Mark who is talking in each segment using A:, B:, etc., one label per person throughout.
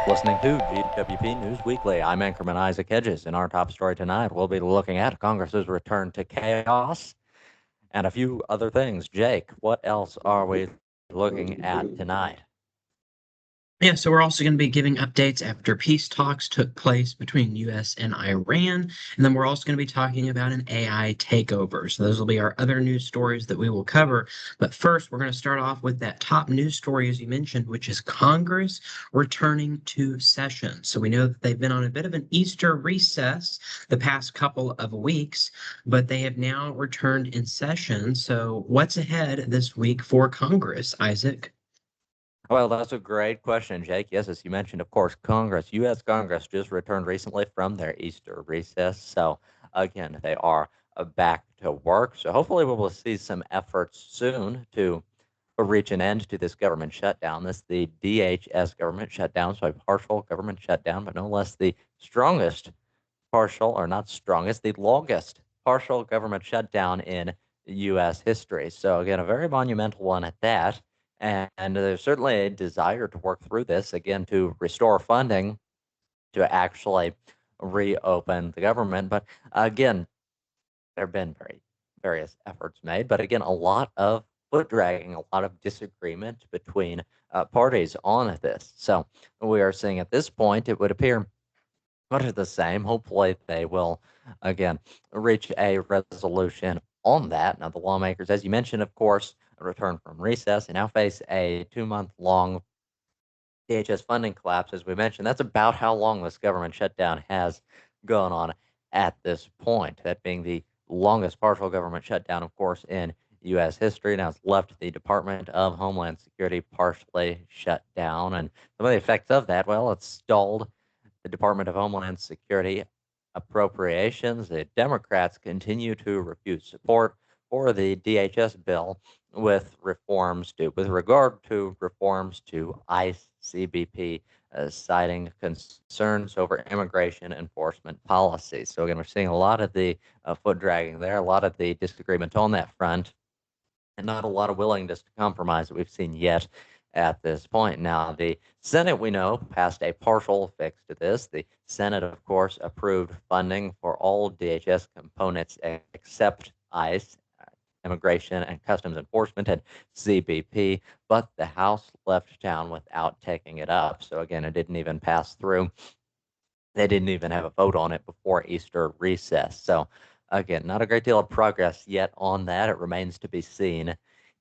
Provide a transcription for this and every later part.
A: Listening to GWP News Weekly. I'm anchorman Isaac Hedges. In our top story tonight, we'll be looking at Congress's return to chaos and a few other things. Jake, what else are we looking at tonight?
B: Yeah, so we're also going to be giving updates after peace talks took place between U.S. and Iran. And then we're also going to be talking about an AI takeover. So those will be our other news stories that we will cover. But first, we're going to start off with that top news story, as you mentioned, which is Congress returning to session. So we know that they've been on a bit of an Easter recess the past couple of weeks, but they have now returned in session. So what's ahead this week for Congress, Isaac?
A: Well, that's a great question, Jake. Yes, as you mentioned, of course, U.S. Congress just returned recently from their Easter recess. So, again, they are back to work. So, hopefully, we will see some efforts soon to reach an end to this government shutdown. This is the DHS government shutdown, so a partial government shutdown, but no less the strongest partial, or not strongest, the longest partial government shutdown in U.S. history. So, again, a very monumental one at that. And there's certainly a desire to work through this, again, to restore funding to actually reopen the government. But again, there have been various efforts made, but again, a lot of foot dragging, a lot of disagreement between parties on this. So we are seeing at this point, it would appear much of the same. Hopefully, they will again reach a resolution on that. Now, the lawmakers, as you mentioned, of course, return from recess and now face a 2-month long DHS funding collapse, as we mentioned. That's about how long this government shutdown has gone on at this point. That being the longest partial government shutdown, of course, in U.S. history. Now it's left the Department of Homeland Security partially shut down. And some of the effects of that, well, it's stalled the Department of Homeland Security appropriations. The Democrats continue to refuse support for the DHS bill with regard to reforms to ICE CBP, citing concerns over immigration enforcement policies. So again, we're seeing a lot of the foot dragging there, a lot of the disagreement on that front, and not a lot of willingness to compromise that we've seen yet at this point. Now, the Senate, we know, passed a partial fix to this. The Senate, of course, approved funding for all DHS components except ICE, Immigration and Customs Enforcement, and CBP, but the House left town without taking it up. So again, it didn't even pass through. They didn't even have a vote on it before Easter recess. So again, not a great deal of progress yet on that. It remains to be seen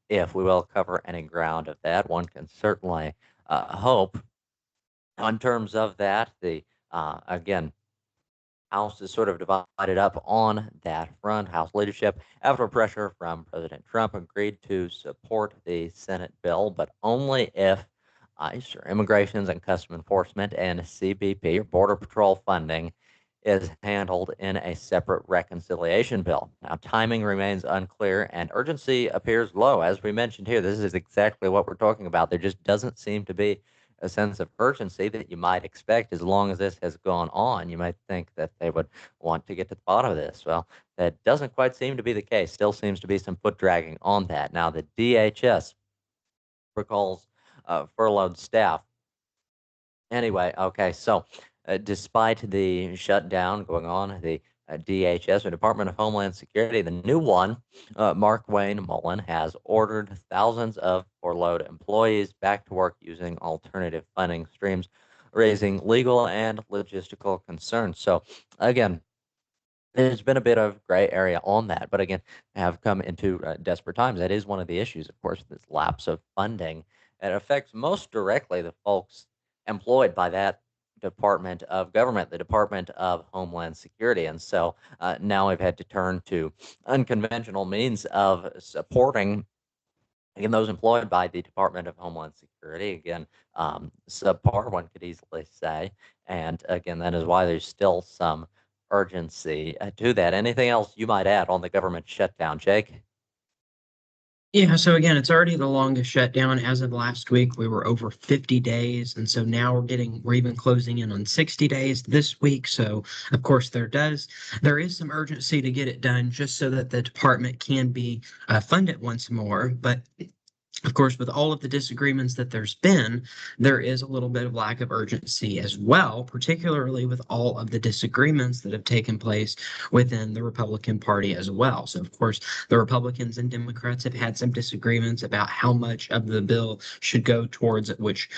A: if we will cover any ground of that. One can certainly hope. In terms of that, the again, House is sort of divided up on that front. House leadership, after pressure from President Trump, agreed to support the Senate bill, but only if ICE, or Immigrations and Custom Enforcement, and CBP, or Border Patrol funding, is handled in a separate reconciliation bill. Now, timing remains unclear and urgency appears low. As we mentioned here, this is exactly what we're talking about. There just doesn't seem to be a sense of urgency that you might expect as long as this has gone on. You might think that they would want to get to the bottom of this. Well, that doesn't quite seem to be the case. Still seems to be some foot dragging on that. Now, the DHS recalls furloughed staff. Anyway, okay, so despite the shutdown going on, the DHS, or Department of Homeland Security, the new one, Mark Wayne Mullen, has ordered thousands of furloughed employees back to work using alternative funding streams, raising legal and logistical concerns. So, again, there's been a bit of gray area on that, but again, have come into desperate times. That is one of the issues, of course, this lapse of funding. It affects most directly the folks employed by that Department of Government, the Department of Homeland Security. And so now we've had to turn to unconventional means of supporting, again, those employed by the Department of Homeland Security. Again, subpar, one could easily say. And again, that is why there's still some urgency to that. Anything else you might add on the government shutdown, Jake?
B: Yeah, so again, it's already the longest shutdown. As of last week, we were over 50 days, and so now we're even closing in on 60 days this week. So of course there is some urgency to get it done just so that the department can be funded once more. But of course, with all of the disagreements that there's been, there is a little bit of lack of urgency as well, particularly with all of the disagreements that have taken place within the Republican Party as well. So, of course, the Republicans and Democrats have had some disagreements about how much of the bill should go towards which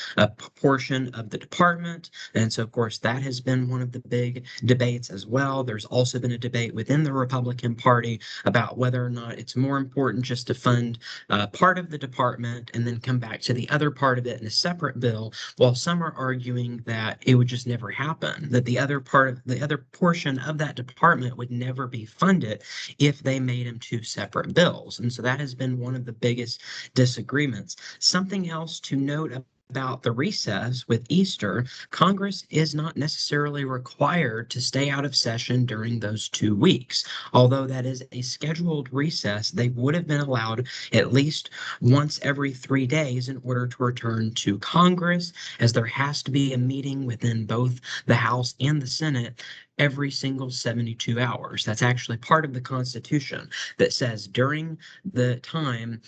B: portion of the department. And so, of course, that has been one of the big debates as well. There's also been a debate within the Republican Party about whether or not it's more important just to fund part of the department and then come back to the other part of it in a separate bill, while some are arguing that it would just never happen, that the other portion of that department would never be funded if they made them two separate bills. And so that has been one of the biggest disagreements. Something else to note about the recess with Easter, Congress is not necessarily required to stay out of session during those 2 weeks. Although that is a scheduled recess, they would have been allowed at least once every 3 days in order to return to Congress, as there has to be a meeting within both the House and the Senate every single 72 hours. That's actually part of the Constitution that says during the time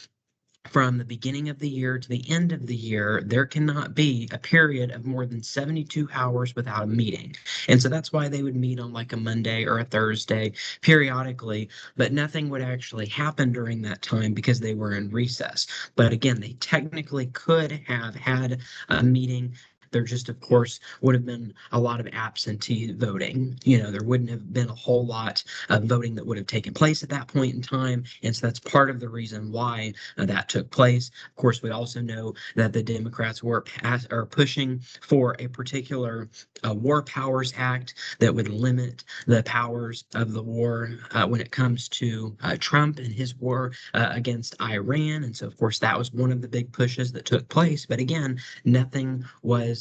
B: from the beginning of the year to the end of the year, there cannot be a period of more than 72 hours without a meeting. And so that's why they would meet on like a Monday or a Thursday periodically, but nothing would actually happen during that time because they were in recess. But again, they technically could have had a meeting. There just, of course, would have been a lot of absentee voting. There wouldn't have been a whole lot of voting that would have taken place at that point in time. And so that's part of the reason why that took place. Of course, we also know that the Democrats are pushing for a particular War Powers Act that would limit the powers of the war when it comes to Trump and his war against Iran. And so, of course, that was one of the big pushes that took place. But again,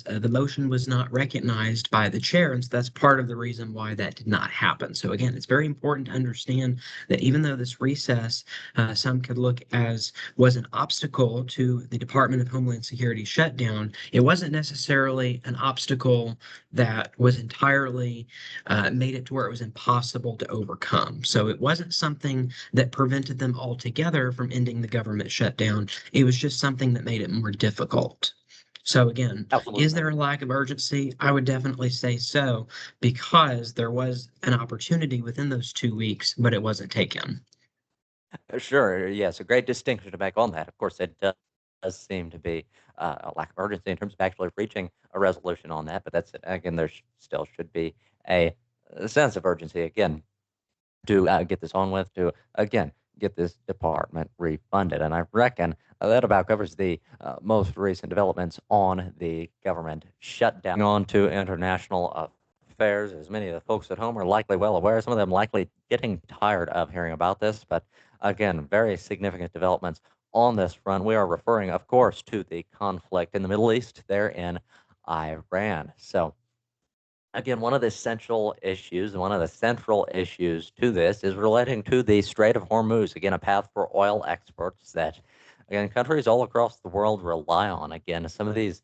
B: the motion was not recognized by the chair. And so that's part of the reason why that did not happen. So again, it's very important to understand that even though this recess, some could look as was an obstacle to the Department of Homeland Security shutdown, it wasn't necessarily an obstacle that was entirely made it to where it was impossible to overcome. So it wasn't something that prevented them altogether from ending the government shutdown. It was just something that made it more difficult. So again, is
A: Absolutely.
B: there a lack of urgency? I would definitely say so, because there was an opportunity within those 2 weeks, but it wasn't taken.
A: Sure. Yes, a great distinction to make on that. Of course, it does seem to be a lack of urgency in terms of actually reaching a resolution on that. But that's again, there still should be a sense of urgency again to get this on with, to again get this department refunded. And I reckon that about covers the most recent developments on the government shutdown. On to international affairs, as many of the folks at home are likely well aware, some of them likely getting tired of hearing about this, but again, very significant developments on this front. We are referring, of course, to the conflict in the Middle East there in Iran. So again, one of the central issues to this is relating to the Strait of Hormuz. Again, a path for oil exports that, again, countries all across the world rely on. Again, some of these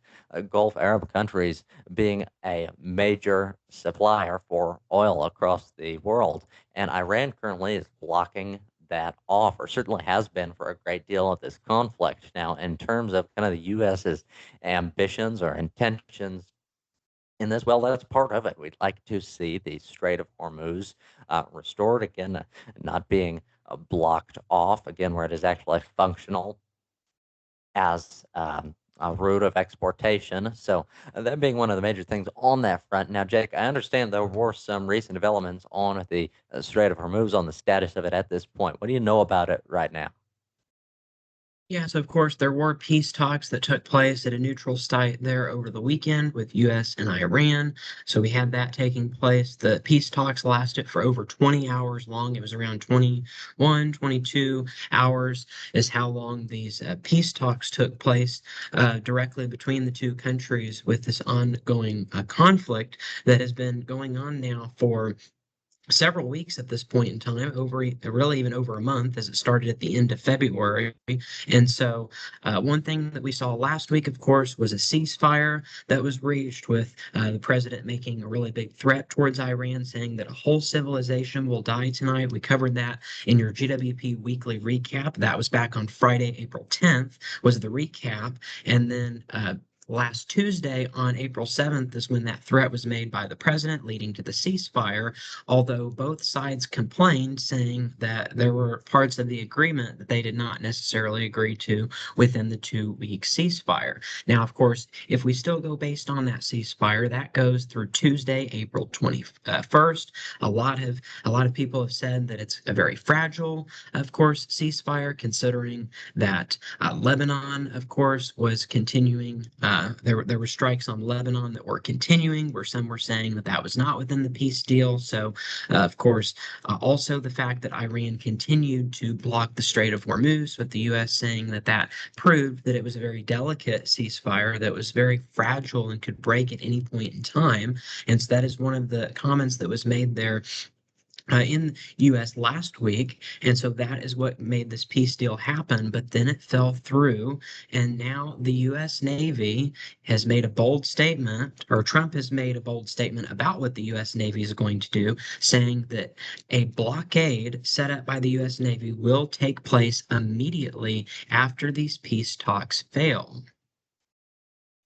A: Gulf Arab countries being a major supplier for oil across the world. And Iran currently is blocking that off, or certainly has been for a great deal of this conflict. Now, in terms of kind of the U.S.'s ambitions or intentions in this? Well, that's part of it. We'd like to see the Strait of Hormuz restored again, not being blocked off again, where it is actually functional as a route of exportation. So that being one of the major things on that front. Now, Jake, I understand there were some recent developments on the Strait of Hormuz on the status of it at this point. What do you know about it right now?
B: Yes, of course, there were peace talks that took place at a neutral site there over the weekend with US and Iran. So we had that taking place. The peace talks lasted for over 20 hours long. It was around 21, 22 hours is how long these peace talks took place directly between the two countries with this ongoing conflict that has been going on now for several weeks at this point in time, really even over a month, as it started at the end of February. And so, one thing that we saw last week, of course, was a ceasefire that was reached with the president making a really big threat towards Iran, saying that a whole civilization will die tonight. We covered that in your GWP weekly recap. That was back on Friday, April 10th, was the recap. And then, last Tuesday, on April 7th, is when that threat was made by the president, leading to the ceasefire, although both sides complained, saying that there were parts of the agreement that they did not necessarily agree to within the 2 week ceasefire. Now, of course, if we still go based on that ceasefire, that goes through Tuesday, April 21st. A lot of people have said that it's a very fragile, of course, ceasefire, considering that Lebanon, of course, was continuing. There were strikes on Lebanon that were continuing, where some were saying that that was not within the peace deal. So, of course, also the fact that Iran continued to block the Strait of Hormuz, with the U.S. saying that that proved that it was a very delicate ceasefire that was very fragile and could break at any point in time. And so that is one of the comments that was made there in U.S. last week, and so that is what made this peace deal happen. But then it fell through, and now the U.S. Navy has made a bold statement, or Trump has made a bold statement about what the U.S. Navy is going to do, saying that a blockade set up by the U.S. Navy will take place immediately after these peace talks fail.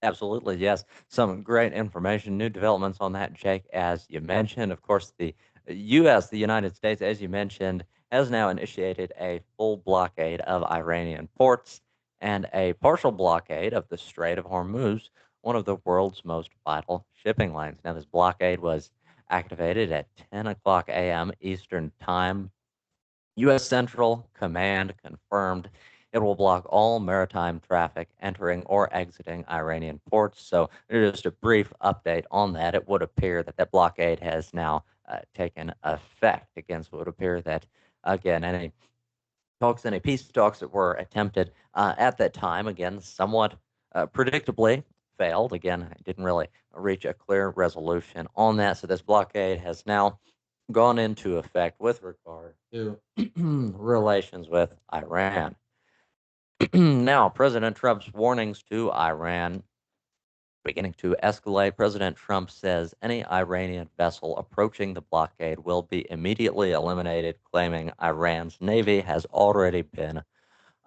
A: Absolutely, yes. Some great information, new developments on that, Jake. As you mentioned, of course, the U.S., the United States, as you mentioned, has now initiated a full blockade of Iranian ports and a partial blockade of the Strait of Hormuz, one of the world's most vital shipping lanes. Now, this blockade was activated at 10 o'clock a.m. Eastern Time. U.S. Central Command confirmed it will block all maritime traffic entering or exiting Iranian ports. So, just a brief update on that. It would appear that that blockade has now taken effect. Again, so it would appear that, again, any peace talks that were attempted at that time, again, somewhat predictably failed. Again, it didn't really reach a clear resolution on that. So, this blockade has now gone into effect with regard to relations with Iran. Now, President Trump's warnings to Iran beginning to escalate. President Trump says any Iranian vessel approaching the blockade will be immediately eliminated, claiming Iran's navy has already been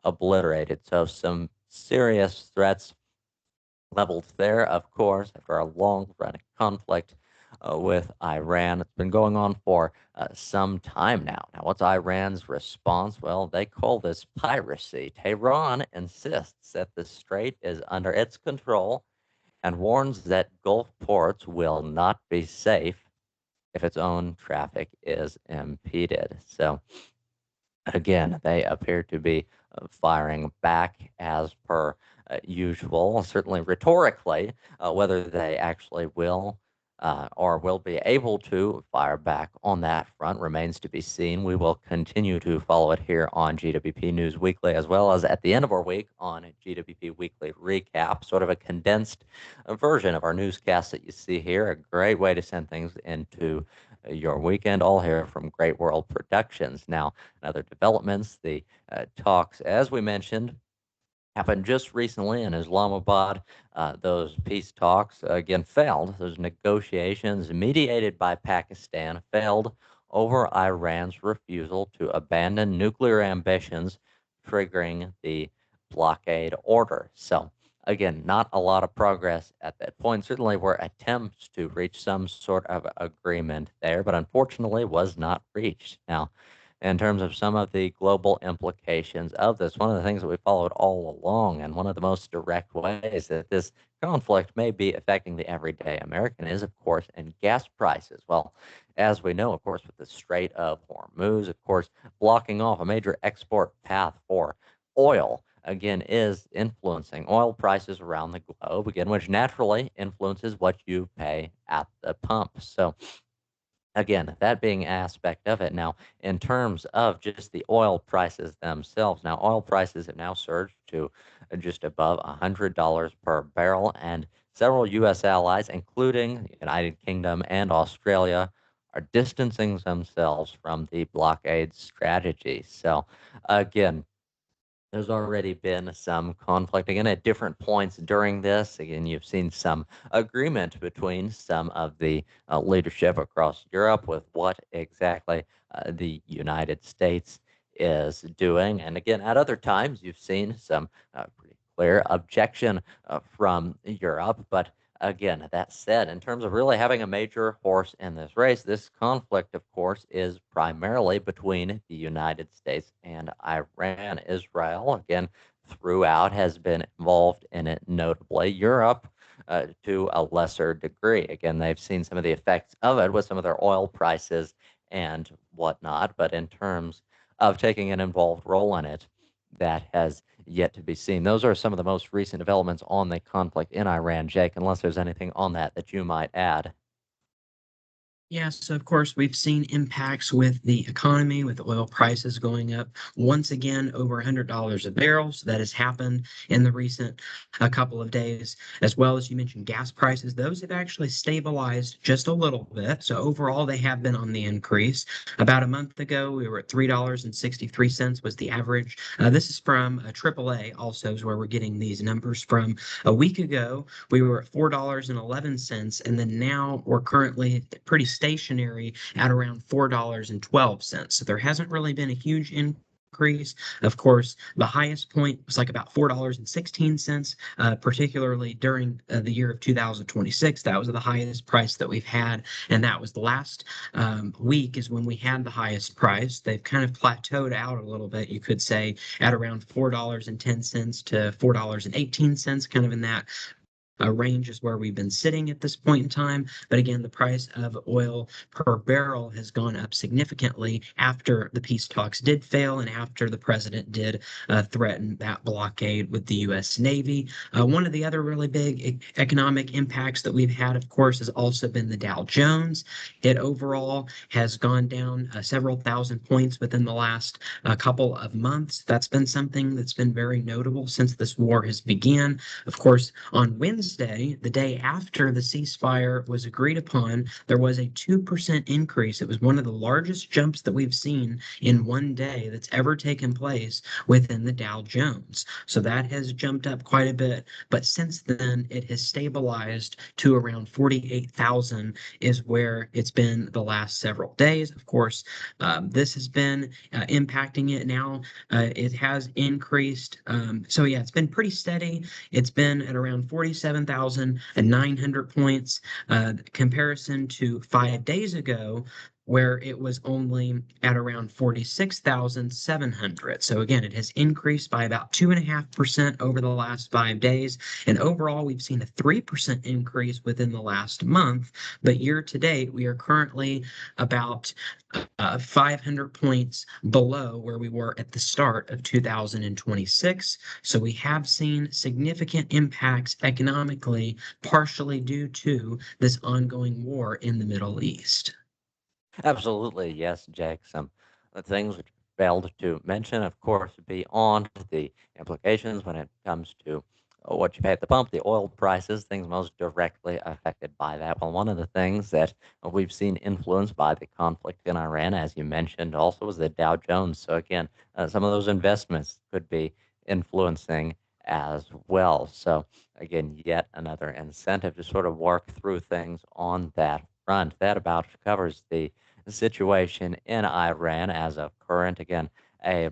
A: obliterated. So, some serious threats leveled there, of course, after a long running conflict with Iran. It's been going on for some time now. Now, what's Iran's response? Well, they call this piracy. Tehran insists that the strait is under its control and warns that Gulf ports will not be safe if its own traffic is impeded. So, again, they appear to be firing back as per usual, certainly rhetorically. Whether they actually will or will be able to fire back on that front remains to be seen. We will continue to follow it here on GWP News Weekly, as well as at the end of our week on GWP Weekly Recap, sort of a condensed version of our newscast that you see here. A great way to send things into your weekend, all here from Great World Productions. Now, in other developments, the talks, as we mentioned, happened just recently in Islamabad. Those peace talks, again, failed. Those negotiations, mediated by Pakistan, failed over Iran's refusal to abandon nuclear ambitions, triggering the blockade order. So, again, not a lot of progress at that point. Certainly were attempts to reach some sort of agreement there, but unfortunately was not reached. Now, in terms of some of the global implications of this. One of the things that we followed all along, and one of the most direct ways that this conflict may be affecting the everyday American is, of course, in gas prices. Well, as we know, of course, with the Strait of Hormuz, of course, blocking off a major export path for oil, again, is influencing oil prices around the globe, again, which naturally influences what you pay at the pump. So, again, that being aspect of it. Now, in terms of just the oil prices themselves, now oil prices have now surged to just above $100 per barrel, and several U.S. allies, including the United Kingdom and Australia, are distancing themselves from the blockade strategy. So, again, there's already been some conflict again at different points during this. Again, you've seen some agreement between some of the leadership across Europe with what exactly the United States is doing. And again, at other times, you've seen some pretty clear objection from Europe. But again, that said, in terms of really having a major horse in this race, this conflict, of course, is primarily between the United States and Iran. Israel, again, throughout has been involved in it, notably. Europe, to a lesser degree. Again, they've seen some of the effects of it with some of their oil prices and whatnot. But in terms of taking an involved role in it, that has yet to be seen. Those are some of the most recent developments on the conflict in Iran, Jake, unless there's anything on that that you might add.
B: Yeah, so of course, we've seen impacts with the economy, with oil prices going up once again over $100 a barrel. So that has happened in the recent couple of days, as well as you mentioned gas prices. Those have actually stabilized just a little bit. So overall, they have been on the increase. About a month ago, we were at $3.63 was the average. This is from AAA, also is where we're getting these numbers from. A week ago, we were at $4.11, and then now we're currently pretty stationary at around $4.12. So there hasn't really been a huge increase. Of course, the highest point was like about $4.16, particularly during the year of 2026. That was the highest price that we've had, and that was the last week is when we had the highest price. They've kind of plateaued out a little bit, you could say, at around $4.10 to $4.18, kind of in that range is where we've been sitting at this point in time. But again, the price of oil per barrel has gone up significantly after the peace talks did fail and after the president did threaten that blockade with the U.S. Navy. One of the other really big economic impacts that we've had, of course, has also been the Dow Jones. It overall has gone down several thousand points within the last couple of months. That's been something that's been very notable since this war has begun. Of course, on Wednesday, the day after the ceasefire was agreed upon, there was a 2% increase. It was one of the largest jumps that we've seen in one day that's ever taken place within the Dow Jones. So that has jumped up quite a bit. But since then, it has stabilized to around 48,000 is where it's been the last several days. Of course, this has been impacting it now. It has increased. So yeah, it's been pretty steady. It's been at around 47,900 points. Comparison to 5 days ago, where it was only at around 46,700. So again, it has increased by about 2.5% over the last 5 days. And overall, we've seen a 3% increase within the last month. But year to date, we are currently about 500 points below where we were at the start of 2026. So we have seen significant impacts economically, partially due to this ongoing war in the Middle East.
A: Absolutely, yes, Jake. Some things which failed to mention, of course, beyond the implications when it comes to what you pay at the pump, the oil prices, things most directly affected by that. Well, one of the things that we've seen influenced by the conflict in Iran, as you mentioned, also was the Dow Jones. So again, some of those investments could be influencing as well. So again, yet another incentive to sort of work through things on that front. That about covers the situation in Iran as of current. Again, a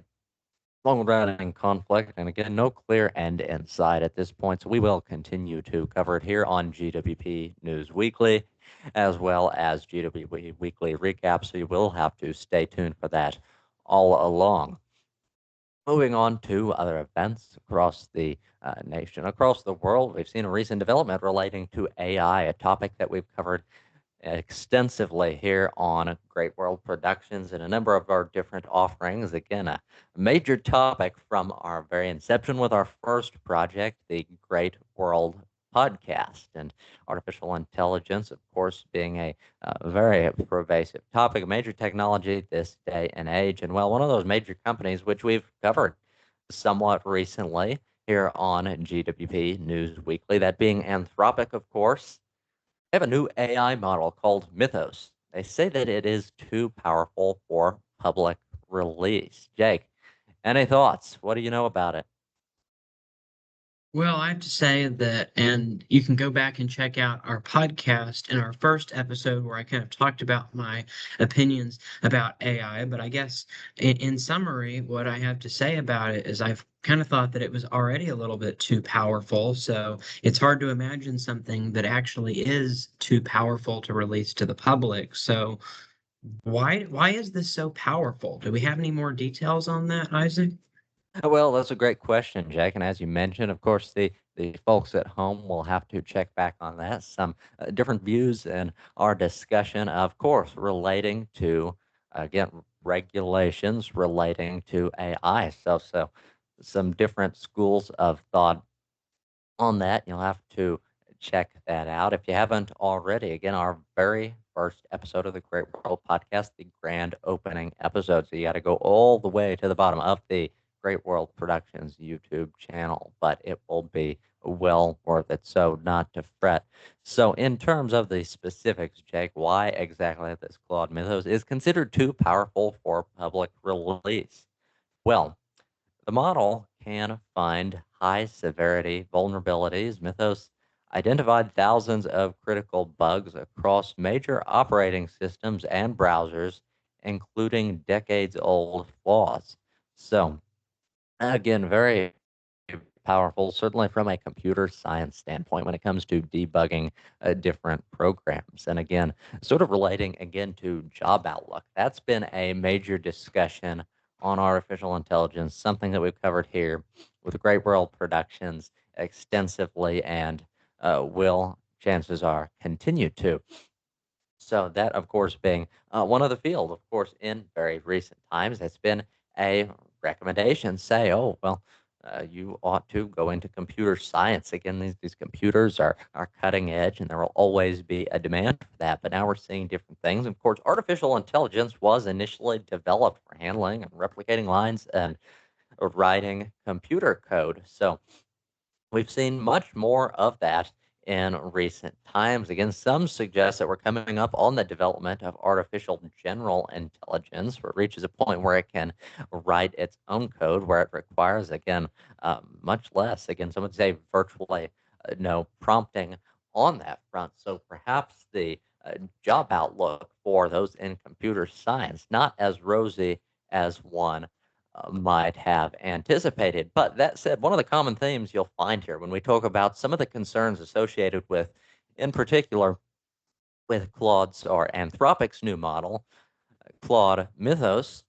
A: long running conflict, and again, no clear end in sight at this point. So we will continue to cover it here on GWP News Weekly, as well as GWP Weekly Recap. So you will have to stay tuned for that all along. Moving on to other events across the nation, across the world, we've seen a recent development relating to AI, a topic that we've covered extensively here on Great World Productions and a number of our different offerings. Again, a major topic from our very inception with our first project, the Great World Podcast, and artificial intelligence, of course, being a very pervasive topic, a major technology this day and age. And well, one of those major companies which we've covered somewhat recently here on GWP News Weekly, that being Anthropic, of course. They have a new AI model called Mythos They say that it is too powerful for public release. Jake, any thoughts? What do you know about it?
B: Well, I have to say that, and you can go back and check out our podcast in our first episode where I kind of talked about my opinions about AI. But I guess in summary, what I have to say about it is I've kind of thought that it was already a little bit too powerful. So it's hard to imagine something that actually is too powerful to release to the public. So why is this so powerful? Do we have any more details on that, Isaac?
A: Well, that's a great question, Jake. And as you mentioned, of course, the folks at home will have to check back on that. Some different views in our discussion, of course, relating to, again, regulations relating to AI. So some different schools of thought on that. You'll have to check that out. If you haven't already, again, our very first episode of the Great World Podcast, the grand opening episode. So you got to go all the way to the bottom of the Great World Productions YouTube channel, but it will be well worth it. So not to fret. So in terms of the specifics, Jake, why exactly this Claude Mythos is considered too powerful for public release? Well, the model can find high severity vulnerabilities. Mythos identified thousands of critical bugs across major operating systems and browsers, including decades old flaws. So, again, very powerful, certainly from a computer science standpoint when it comes to debugging different programs. And again, sort of relating again to job outlook, that's been a major discussion on artificial intelligence, something that we've covered here with Great World Productions extensively and will, chances are, continue to. So that, of course, being one of the field, of course, in very recent times, that's been a recommendation. Say, oh, well, you ought to go into computer science. Again, these computers are cutting edge, and there will always be a demand for that. But now we're seeing different things. Of course, artificial intelligence was initially developed for handling and replicating lines and writing computer code. So we've seen much more of that in recent times. Again, some suggest that we're coming up on the development of artificial general intelligence, where it reaches a point where it can write its own code, where it requires, again, much less, again, some would say virtually no prompting on that front. So perhaps the job outlook for those in computer science, not as rosy as one might have anticipated. But that said, one of the common themes you'll find here when we talk about some of the concerns associated with, in particular, with Claude's or Anthropic's new model, Claude Mythos,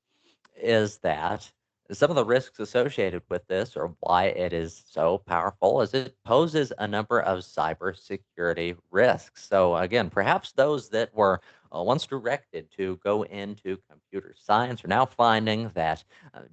A: is that some of the risks associated with this, or why it is so powerful, is it poses a number of cybersecurity risks. So, again, perhaps those that were once directed to go into computer science are now finding that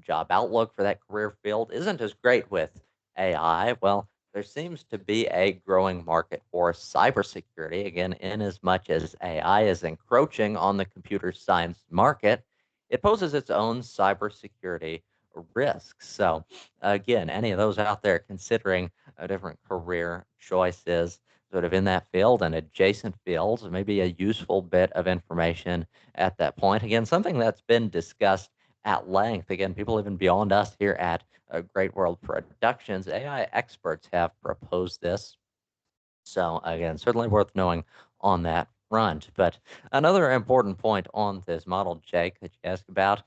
A: job outlook for that career field isn't as great with AI. Well, there seems to be a growing market for cybersecurity, again, in as much as AI is encroaching on the computer science market, it poses its own cybersecurity risks. So, again, any of those out there considering different career choices, sort of in that field and adjacent fields, maybe a useful bit of information at that point. Again, something that's been discussed at length. Again, people even beyond us here at Great World Productions, AI experts have proposed this, so again, certainly worth knowing on that front. But another important point on this model, Jake, that you asked about,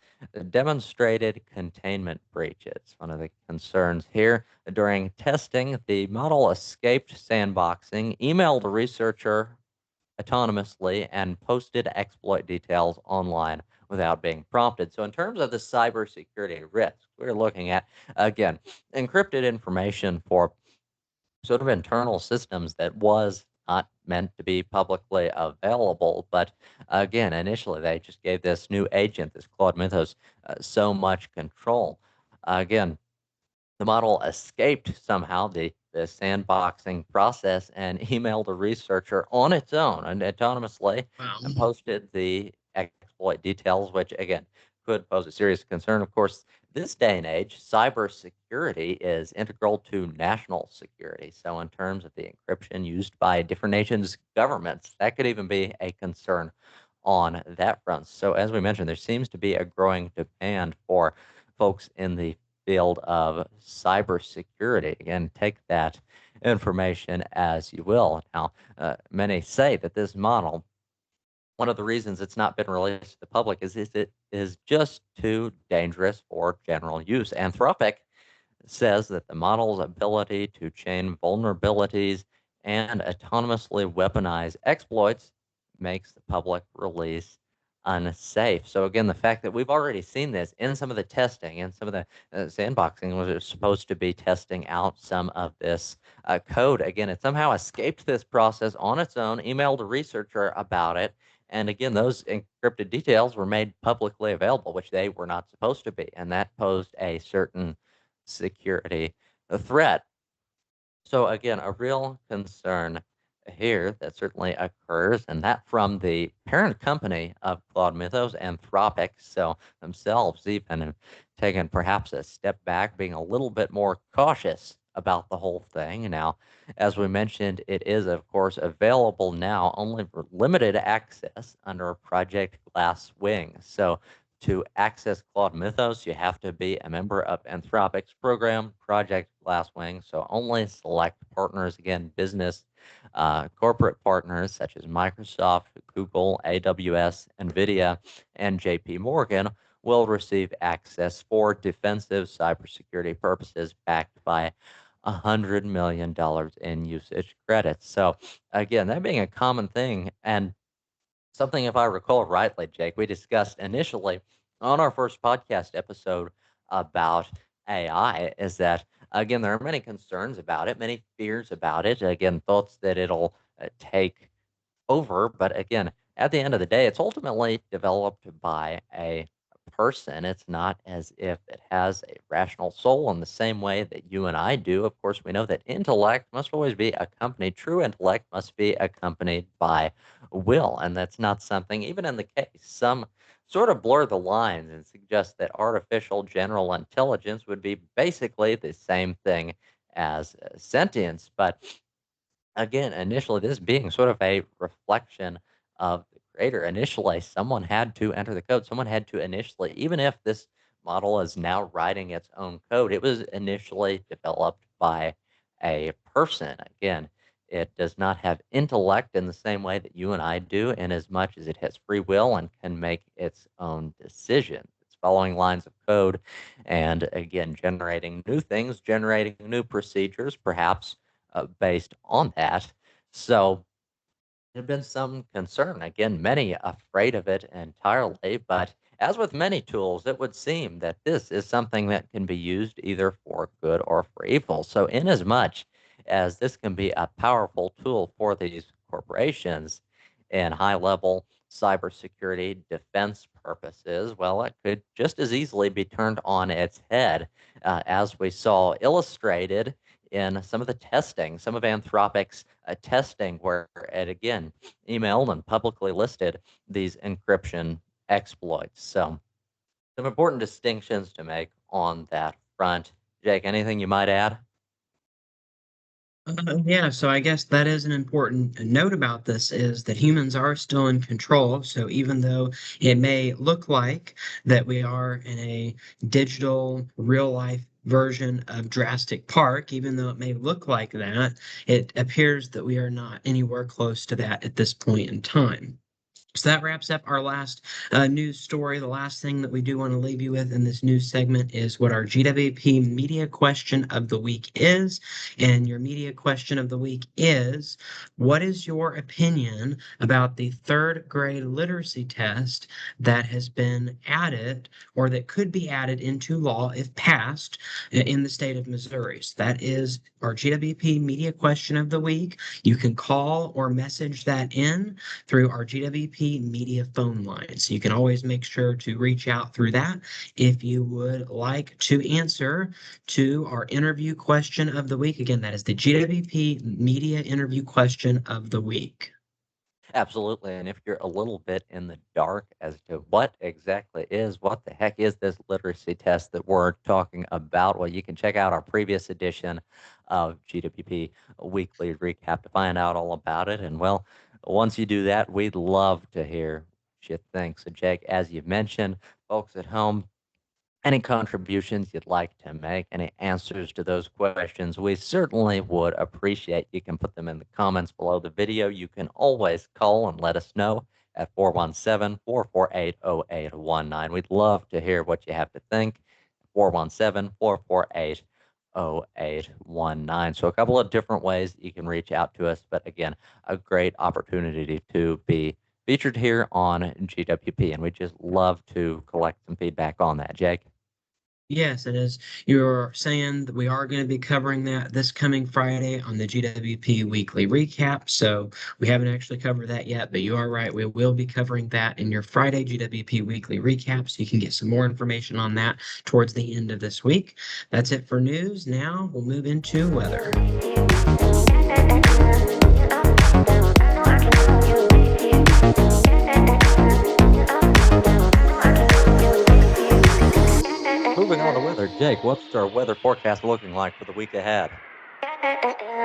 A: demonstrated containment breaches. One of the concerns here during testing, the model escaped sandboxing, emailed a researcher autonomously, and posted exploit details online without being prompted. So, in terms of the cybersecurity risks, we're looking at, again, encrypted information for sort of internal systems that was not meant to be publicly available. But again, initially they just gave this new agent, this Claude Mythos, so much control. Again, the model escaped somehow the sandboxing process and emailed a researcher on its own and autonomously
B: Wow.
A: and posted the exploit details, which again could pose a serious concern. Of course, this day and age, cybersecurity is integral to national security. So, in terms of the encryption used by different nations' governments, that could even be a concern on that front. So, as we mentioned, there seems to be a growing demand for folks in the field of cybersecurity. Again, take that information as you will. Now, many say that this model, one of the reasons it's not been released to the public is it is just too dangerous for general use. Anthropic says that the model's ability to chain vulnerabilities and autonomously weaponize exploits makes the public release unsafe. So again, the fact that we've already seen this in some of the testing and some of the sandboxing was supposed to be testing out some of this code. Again, it somehow escaped this process on its own, emailed a researcher about it, and again, those encrypted details were made publicly available, which they were not supposed to be. And that posed a certain security threat. So again, a real concern here that certainly occurs, and that from the parent company of Claude Mythos, Anthropic, so themselves even have taken perhaps a step back, being a little bit more cautious about the whole thing. Now, as we mentioned, it is of course available now only for limited access under Project Glasswing. So to access Claude Mythos, you have to be a member of Anthropic's program, Project Glasswing. So only select partners, again, business, corporate partners such as Microsoft, Google, AWS, NVIDIA, and JP Morgan will receive access for defensive cybersecurity purposes backed by $100 million in usage credits. So again, that being a common thing, and something, if I recall rightly, Jake, we discussed initially on our first podcast episode about AI is that, again, there are many concerns about it, many fears about it, again, thoughts that it'll take over. But again, at the end of the day, it's ultimately developed by a person. It's not as if it has a rational soul in the same way that you and I do. Of course, we know that intellect must always be accompanied, true intellect must be accompanied by will. And that's not something, even in the case, some sort of blur the lines and suggest that artificial general intelligence would be basically the same thing as sentience. But again, initially, this being sort of a reflection of the creator. Initially, someone had to enter the code. Someone had to initially, even if this model is now writing its own code, it was initially developed by a person. Again, it does not have intellect in the same way that you and I do, in as much as it has free will and can make its own decisions. It's following lines of code and, again, generating new things, generating new procedures, perhaps based on that. So there's been some concern, again, many afraid of it entirely. But as with many tools, it would seem that this is something that can be used either for good or for evil. So, inasmuch as this can be a powerful tool for these corporations in high level cybersecurity defense purposes, well, it could just as easily be turned on its head, as we saw illustrated in some of the testing, some of Anthropic's testing, where it again emailed and publicly listed these encryption exploits. So, some important distinctions to make on that front. Jake, anything you might add?
B: Yeah, so I guess that is an important note about this is that humans are still in control. So even though it may look like that we are in a digital, real life version of Jurassic Park, even though it may look like that, it appears that we are not anywhere close to that at this point in time. So that wraps up our last news story. The last thing that we do want to leave you with in this news segment is what our GWP media question of the week is. And your media question of the week is, what is your opinion about the third grade literacy test that has been added or that could be added into law if passed in the state of Missouri? So that is our GWP media question of the week. You can call or message that in through our GWP media phone line. So you can always make sure to reach out through that if you would like to answer to our interview question of the week. Again, that is the GWP media interview question of the week.
A: Absolutely. And if you're a little bit in the dark as to what exactly what the heck is this literacy test that we're talking about, well, you can check out our previous edition of GWP Weekly Recap to find out all about it. And well, once you do that, we'd love to hear you think. So, Jake, as you mentioned, folks at home, any contributions you'd like to make, any answers to those questions, we certainly would appreciate. You can put them in the comments below the video. You can always call and let us know at 417-448-0819. We'd love to hear what you have to think. 417-448-0819. So a couple of different ways you can reach out to us, but again, a great opportunity to be featured here on GWP, and we just love to collect some feedback on that, Jake.
B: Yes, it is. You're saying that we are going to be covering that this coming Friday on the GWP Weekly Recap. So we haven't actually covered that yet, but you are right. We will be covering that in your Friday GWP Weekly Recap. So you can get some more information on that towards the end of this week. That's it for news. Now we'll move into weather.
A: Moving on to weather, Jake, what's our weather forecast looking like for the week ahead?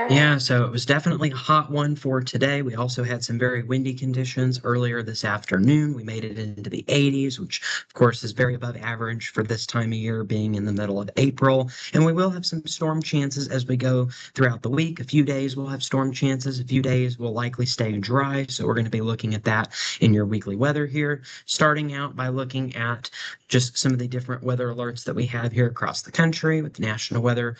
B: Yeah, so it was definitely a hot one for today. We also had some very windy conditions earlier this afternoon. We made it into the 80s, which of course is very above average for this time of year, being in the middle of April. And we will have some storm chances as we go throughout the week. A few days we'll have storm chances. A few days will likely stay dry. So we're going to be looking at that in your weekly weather here, starting out by looking at just some of the different weather alerts that we have here across the country with the National weather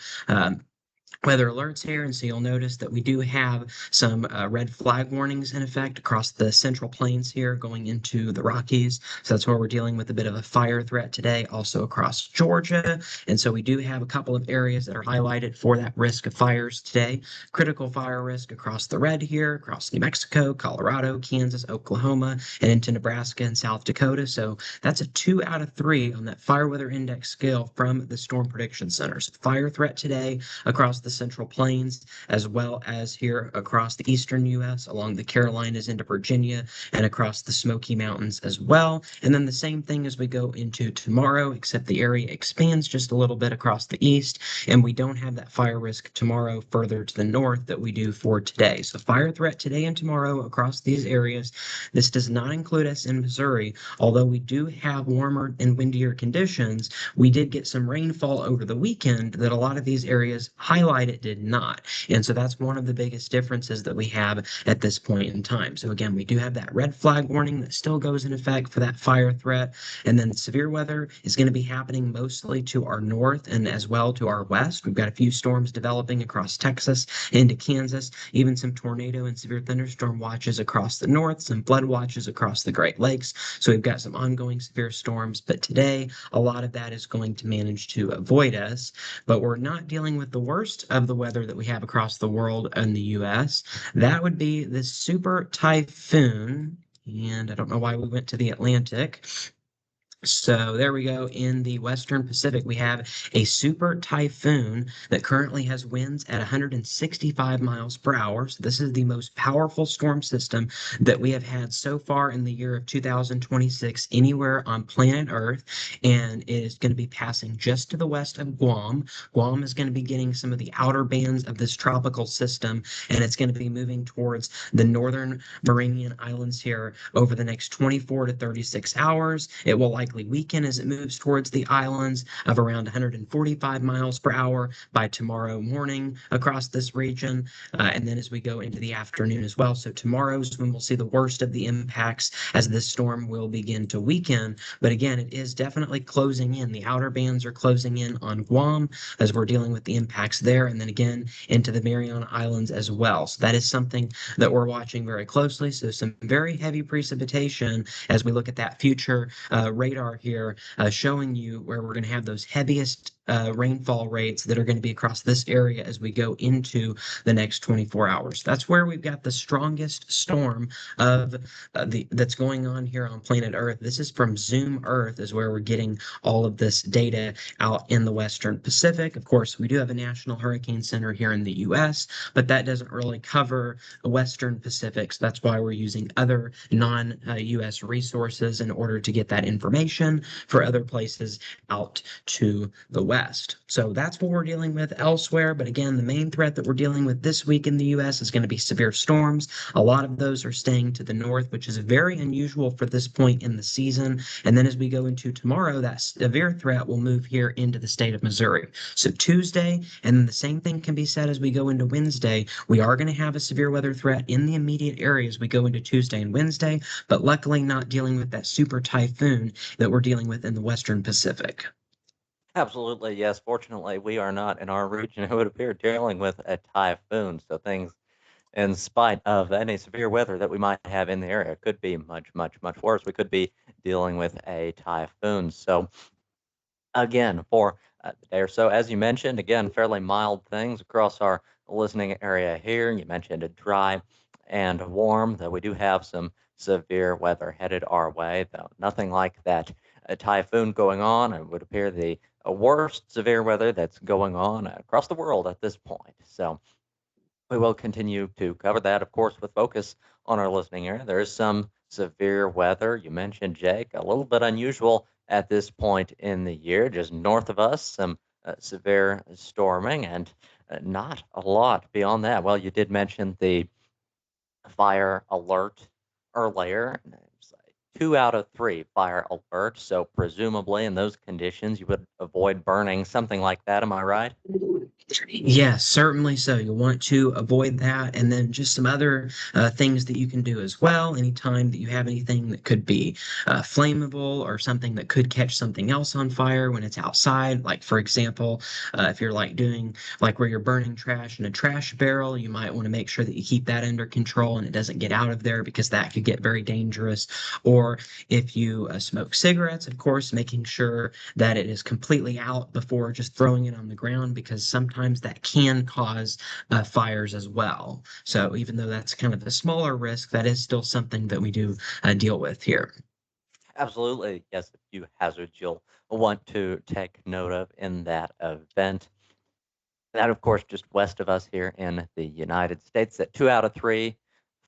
B: alerts here. And so you'll notice that we do have some red flag warnings in effect across the central plains here going into the Rockies. So that's where we're dealing with a bit of a fire threat today, also across Georgia. And so we do have a couple of areas that are highlighted for that risk of fires today. Critical fire risk across the red here, across New Mexico, Colorado, Kansas, Oklahoma, and into Nebraska and South Dakota. So that's a 2 out of 3 on that fire weather index scale from the Storm Prediction Center. So fire threat today across the Central Plains, as well as here across the eastern U.S., along the Carolinas into Virginia, and across the Smoky Mountains as well. And then the same thing as we go into tomorrow, except the area expands just a little bit across the east, and we don't have that fire risk tomorrow further to the north that we do for today. So fire threat today and tomorrow across these areas. This does not include us in Missouri, although we do have warmer and windier conditions. We did get some rainfall over the weekend that a lot of these areas highlighted did not. And so that's one of the biggest differences that we have at this point in time. So again, we do have that red flag warning that still goes in effect for that fire threat. And then severe weather is going to be happening mostly to our north and as well to our west. We've got a few storms developing across Texas into Kansas, even some tornado and severe thunderstorm watches across the north, some flood watches across the Great Lakes. So we've got some ongoing severe storms, but today a lot of that is going to manage to avoid us. But we're not dealing with the worst of the weather that we have across the world and the US. That would be this super typhoon. And I don't know why we went to the Atlantic. So there we go. In the Western Pacific, we have a super typhoon that currently has winds at 165 miles per hour. So this is the most powerful storm system that we have had so far in the year of 2026 anywhere on planet Earth. And it is going to be passing just to the west of Guam. Guam is going to be getting some of the outer bands of this tropical system, and it's going to be moving towards the northern Mariana Islands here over the next 24 to 36 hours. It will likely weaken as it moves towards the islands of around 145 miles per hour by tomorrow morning across this region. And then as we go into the afternoon as well. So tomorrow's when we'll see the worst of the impacts as this storm will begin to weaken. But again, it is definitely closing in. The outer bands are closing in on Guam as we're dealing with the impacts there. And then again into the Mariana Islands as well. So that is something that we're watching very closely. So some very heavy precipitation as we look at that future radar here showing you where we're going to have those heaviest rainfall rates that are going to be across this area as we go into the next 24 hours. That's where we've got the strongest storm of that's going on here on planet Earth. This is from zoom.earth is where we're getting all of this data out in the Western Pacific. Of course, we do have a National Hurricane Center here in the US, but that doesn't really cover the Western Pacific. So that's why we're using other non-US resources in order to get that information for other places out to the west. west. So that's what we're dealing with elsewhere. But again, the main threat that we're dealing with this week in the US is going to be severe storms. A lot of those are staying to the north, which is very unusual for this point in the season. And then as we go into tomorrow, that severe threat will move here into the state of Missouri. So Tuesday, and then the same thing can be said as we go into Wednesday. We are going to have a severe weather threat in the immediate area as we go into Tuesday and Wednesday, but luckily not dealing with that super typhoon that we're dealing with in the Western Pacific.
A: Absolutely, yes. Fortunately, we are not in our region, it would appear, dealing with a typhoon. So things, in spite of any severe weather that we might have in the area, could be much, much, much worse. We could be dealing with a typhoon. So again, for the day or so, as you mentioned, again, fairly mild things across our listening area here. You mentioned a dry and warm, though we do have some severe weather headed our way, though nothing like that a typhoon going on. It would appear the worst severe weather that's going on across the world at this point. So we will continue to cover that, of course, with focus on our listening area. There is some severe weather. You mentioned, Jake, a little bit unusual at this point in the year. Just north of us, some severe storming, and not a lot beyond that. Well, you did mention the fire alert earlier. And it was like 2 out of 3 fire alert. So presumably, in those conditions, you would avoid burning something like that. Am I right?
B: Yes, certainly so. You'll want to avoid that. And then just some other things that you can do as well. Anytime that you have anything that could be flammable or something that could catch something else on fire when it's outside, like for example, if you're like doing like where you're burning trash in a trash barrel, you might want to make sure that you keep that under control and it doesn't get out of there because that could get very dangerous. Or if you smoke cigarettes, of course, making sure that it is completely out before just throwing it on the ground because sometimes that can cause fires as well. So even though that's kind of a smaller risk, that is still something that we do deal with here.
A: Absolutely. Yes, a few hazards you'll want to take note of in that event. That, of course, just west of us here in the United States, that 2 out of 3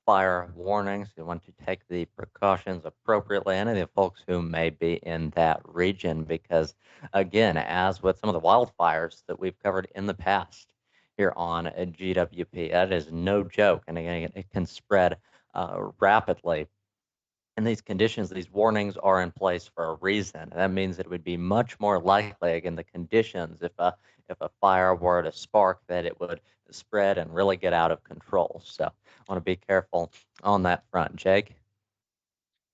A: fire warnings. You want to take the precautions appropriately. Any of the folks who may be in that region, because again, as with some of the wildfires that we've covered in the past here on GWP, that is no joke. And again, it can spread rapidly in these conditions. These warnings are in place for a reason. And that means that it would be much more likely, again, the conditions, if a fire were to spark, that it would spread and really get out of control. So I want to be careful on that front, Jake.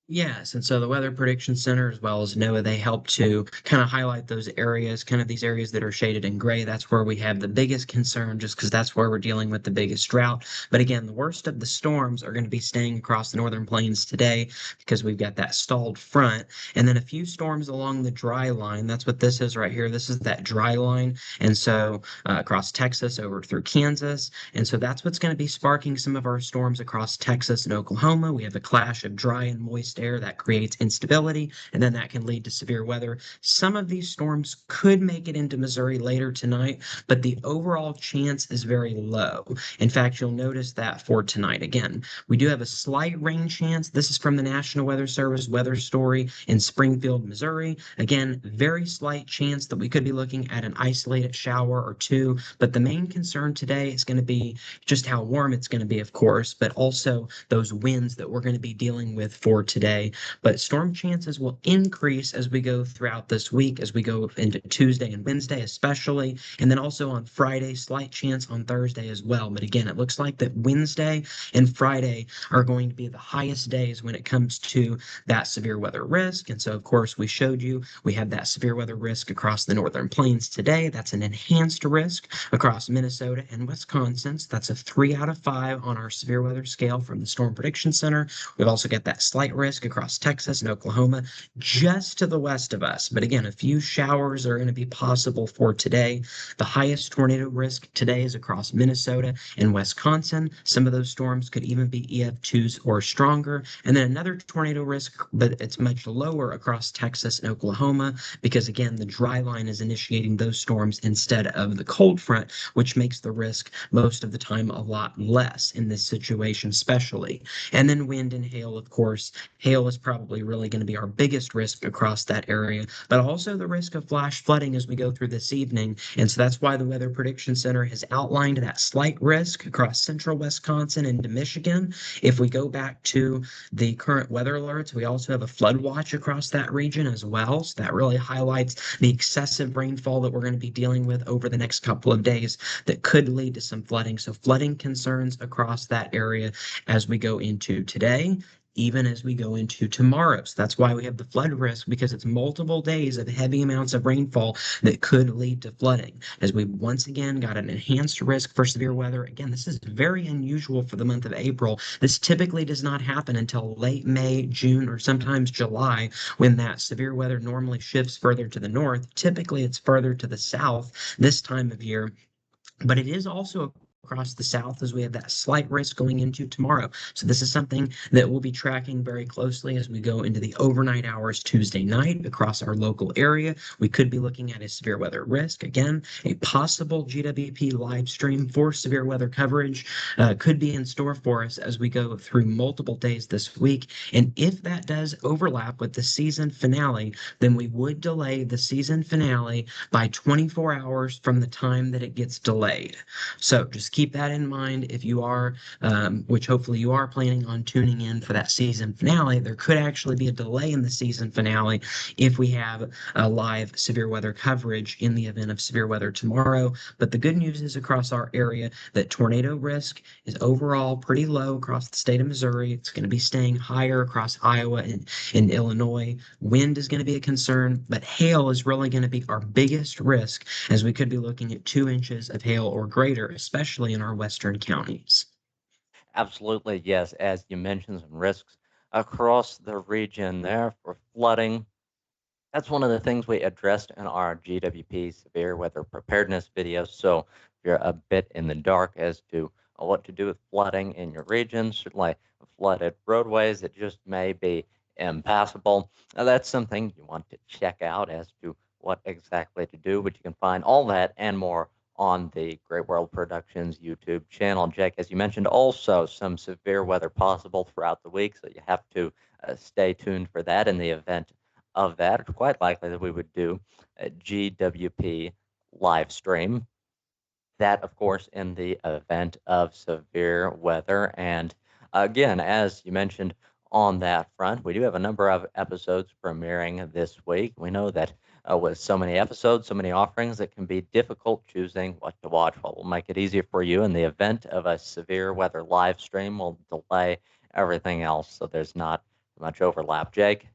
B: Yes, and so the Weather Prediction Center as well as NOAA, they help to kind of highlight those areas, kind of these areas that are shaded in gray. That's where we have the biggest concern, just because that's where we're dealing with the biggest drought. But again, the worst of the storms are going to be staying across the northern plains today because we've got that stalled front, and then a few storms along the dry line. That's what this is right here. This is that dry line, and so across Texas over through Kansas, and so that's what's going to be sparking some of our storms across Texas and Oklahoma. We have a clash of dry and moist air that creates instability, and then that can lead to severe weather. Some of these storms could make it into Missouri later tonight, but the overall chance is very low. In fact, you'll notice that for tonight. Again, we do have a slight rain chance. This is from the National Weather Service weather story in Springfield, Missouri. Again, very slight chance that we could be looking at an isolated shower or two, but the main concern today is going to be just how warm it's going to be, of course, but also those winds that we're going to be dealing with for today. But storm chances will increase as we go throughout this week, as we go into Tuesday and Wednesday, especially. And then also on Friday, slight chance on Thursday as well. But again, it looks like that Wednesday and Friday are going to be the highest days when it comes to that severe weather risk. And so, of course, we showed you we have that severe weather risk across the northern plains today. That's an enhanced risk across Minnesota and Wisconsin. So that's a 3 out of 5 on our severe weather scale from the Storm Prediction Center. We've also got that slight risk across Texas and Oklahoma just to the west of us. But again, a few showers are going to be possible for today. The highest tornado risk today is across Minnesota and Wisconsin. Some of those storms could even be EF2s or stronger. And then another tornado risk, but it's much lower across Texas and Oklahoma because, again, the dry line is initiating those storms instead of the cold front, which makes the risk most of the time a lot less in this situation, especially. And then wind and hail, of course. hail is probably really going to be our biggest risk across that area, but also the risk of flash flooding as we go through this evening. And so that's why the Weather Prediction Center has outlined that slight risk across central Wisconsin into Michigan. If we go back to the current weather alerts, we also have a flood watch across that region as well. So that really highlights the excessive rainfall that we're going to be dealing with over the next couple of days that could lead to some flooding. So flooding concerns across that area as we go into today, even as we go into tomorrow. So that's why we have the flood risk, because it's multiple days of heavy amounts of rainfall that could lead to flooding. As we once again got an enhanced risk for severe weather. Again, this is very unusual for the month of April. This typically does not happen until late May, June, or sometimes July, when that severe weather normally shifts further to the north. Typically, it's further to the south this time of year, but it is also across the south as we have that slight risk going into tomorrow. So this is something that we'll be tracking very closely as we go into the overnight hours Tuesday night across our local area. We could be looking at a severe weather risk. Again, a possible GWP live stream for severe weather coverage could be in store for us as we go through multiple days this week. And if that does overlap with the season finale, then we would delay the season finale by 24 hours from the time that it gets delayed. So just keep that in mind if you are, which hopefully you are planning on tuning in for that season finale. There could actually be a delay in the season finale if we have a live severe weather coverage in the event of severe weather tomorrow. But the good news is across our area that tornado risk is overall pretty low across the state of Missouri. It's going to be staying higher across Iowa and Illinois. Wind is going to be a concern, but hail is really going to be our biggest risk, as we could be looking at 2 inches of hail or greater, especially in our western counties.
A: Absolutely, yes. As you mentioned, some risks across the region there for flooding. That's one of the things we addressed in our GWP severe weather preparedness video. So if you're a bit in the dark as to what to do with flooding in your region, certainly flooded roadways that just may be impassable, that's something you want to check out as to what exactly to do. But you can find all that and more on the Great World Productions YouTube channel. Jake, as you mentioned, also some severe weather possible throughout the week, so you have to stay tuned for that. In the event of that, it's quite likely that we would do a GWP live stream. That, of course, in the event of severe weather. And again, as you mentioned on that front, we do have a number of episodes premiering this week. We know that with so many episodes, so many offerings, it can be difficult choosing what to watch. Well, we'll make it easier for you in the event of a severe weather live stream. We'll delay everything else so there's not much overlap. Jake?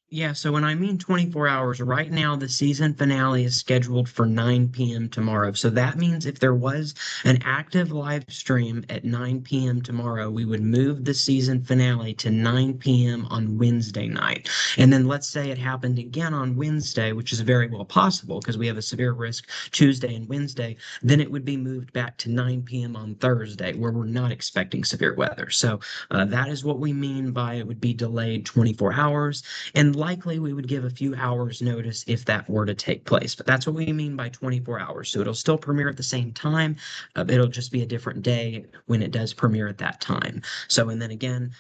B: Yeah, so when I mean 24 hours, right now the season finale is scheduled for 9 p.m. tomorrow. So that means if there was an active live stream at 9 p.m. tomorrow, we would move the season finale to 9 p.m. on Wednesday night. And then let's say it happened again on Wednesday, which is very well possible because we have a severe risk Tuesday and Wednesday, then it would be moved back to 9 p.m. on Thursday, where we're not expecting severe weather. So that is what we mean by it would be delayed 24 hours. And likely we would give a few hours notice if that were to take place. But that's what we mean by 24 hours. So it'll still premiere at the same time. It'll just be a different day when it does premiere at that time. So, and then again,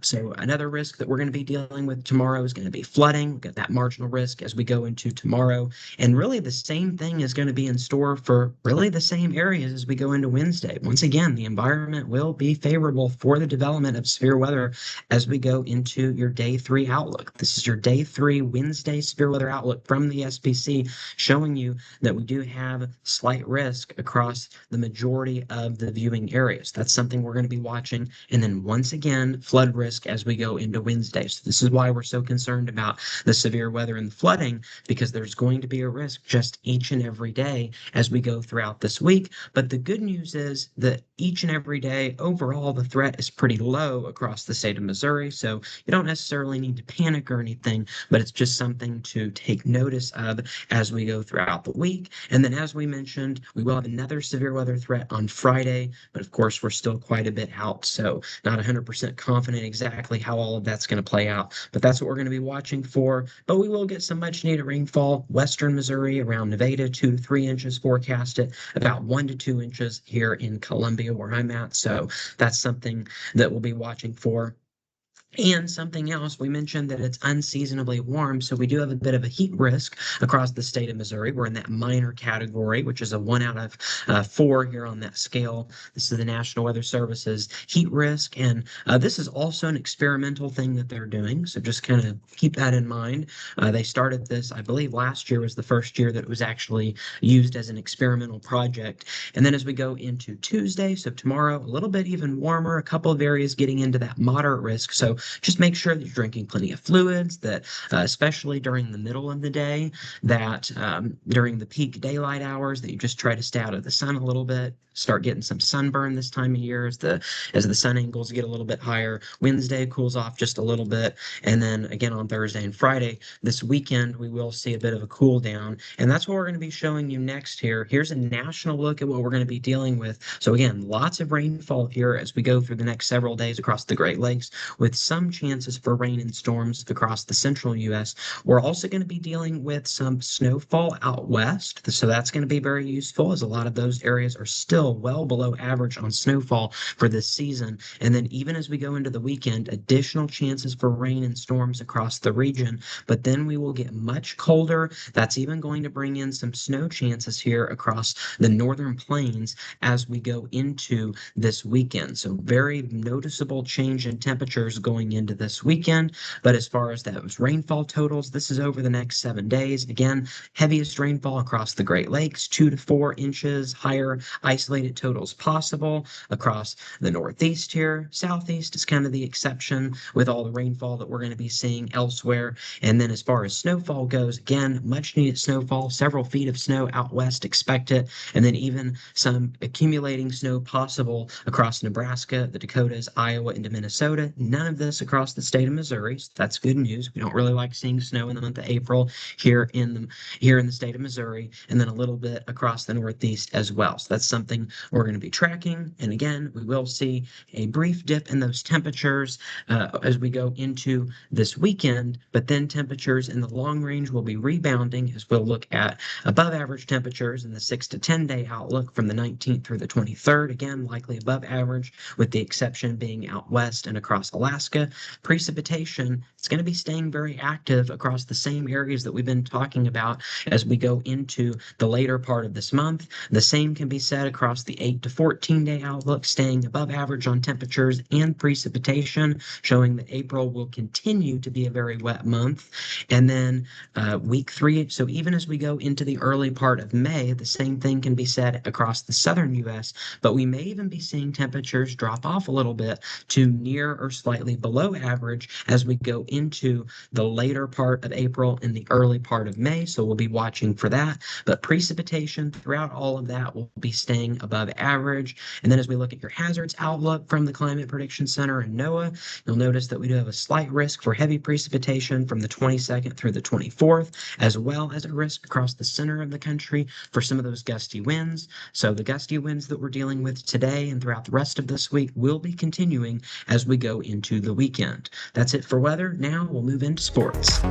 B: so another risk that we're going to be dealing with tomorrow is going to be flooding. We've got that marginal risk as we go into tomorrow. And really the same thing is going to be in store for really the same areas as we go into Wednesday. Once again, the environment will be favorable for the development of severe weather as we go into your day 3 outlook. This is your day 3 Wednesday severe weather outlook from the SPC, showing you that we do have slight risk across the majority of the viewing areas. That's something we're going to be watching. And then once again, flood risk as we go into Wednesday. So this is why we're so concerned about the severe weather and the flooding, because there's going to be a risk just each and every day as we go throughout this week. But the good news is that each and every day, overall, the threat is pretty low across the state of Missouri. So you don't necessarily need to panic or anything, but it's just something to take notice of as we go throughout the week. And then, as we mentioned, we will have another severe weather threat on Friday, but of course, we're still quite a bit out. So, not 100% confident exactly how all of that's going to play out. But that's what we're going to be watching for. But we will get some much needed rainfall. Western Missouri around Nevada, 2 to 3 inches forecasted, about 1 to 2 inches here in Columbia, where I'm at. So, that's something that we'll be watching for. And something else, we mentioned that it's unseasonably warm, so we do have a bit of a heat risk across the state of Missouri. We're in that minor category, which is a 1 out of 4 here on that scale. This is the National Weather Service's heat risk, and this is also an experimental thing that they're doing, so just kind of keep that in mind. They started this, I believe last year was the first year that it was actually used as an experimental project. And then as we go into Tuesday, so tomorrow, a little bit even warmer, a couple of areas getting into that moderate risk. So just make sure that you're drinking plenty of fluids, that especially during the middle of the day, that during the peak daylight hours, that you just try to stay out of the sun a little bit. Start getting some sunburn this time of year as the sun angles get a little bit higher. Wednesday cools off just a little bit, and then again on Thursday and Friday this weekend we will see a bit of a cool down, and that's what we're going to be showing you next here. Here's a national look at what we're going to be dealing with. So again, lots of rainfall here as we go through the next several days across the Great Lakes, with some chances for rain and storms across the central U.S. We're also going to be dealing with some snowfall out west. So that's going to be very useful, as a lot of those areas are still well below average on snowfall for this season. And then even as we go into the weekend, additional chances for rain and storms across the region. But then we will get much colder. That's even going to bring in some snow chances here across the northern plains as we go into this weekend. So very noticeable change in temperatures going into this weekend. But as far as those rainfall totals, this is over the next 7 days. Again, heaviest rainfall across the Great Lakes, 2 to 4 inches, higher isolated totals possible across the Northeast here. Southeast is kind of the exception with all the rainfall that we're going to be seeing elsewhere. And then as far as snowfall goes, again, much needed snowfall, several feet of snow out west expected, and then even some accumulating snow possible across Nebraska, the Dakotas, Iowa, into Minnesota. None of this across the state of Missouri. So that's good news. We don't really like seeing snow in the month of April here in the state of Missouri, and then a little bit across the Northeast as well. So that's something we're going to be tracking. And again, we will see a brief dip in those temperatures as we go into this weekend, but then temperatures in the long range will be rebounding as we'll look at above average temperatures in the 6 to 10 day outlook from the 19th through the 23rd. Again, likely above average, with the exception being out west and across Alaska. Precipitation, it's going to be staying very active across the same areas that we've been talking about as we go into the later part of this month. The same can be said across the 8 to 14 day outlook, staying above average on temperatures and precipitation, showing that April will continue to be a very wet month. And then week 3, so even as we go into the early part of May, the same thing can be said across the southern U.S., but we may even be seeing temperatures drop off a little bit to near or slightly below average as we go into the later part of April and the early part of May. So we'll be watching for that. But precipitation throughout all of that will be staying above average. And then as we look at your hazards outlook from the Climate Prediction Center and NOAA, you'll notice that we do have a slight risk for heavy precipitation from the 22nd through the 24th, as well as a risk across the center of the country for some of those gusty winds. So the gusty winds that we're dealing with today and throughout the rest of this week will be continuing as we go into the weekend. That's it for weather. Now we'll move into sports.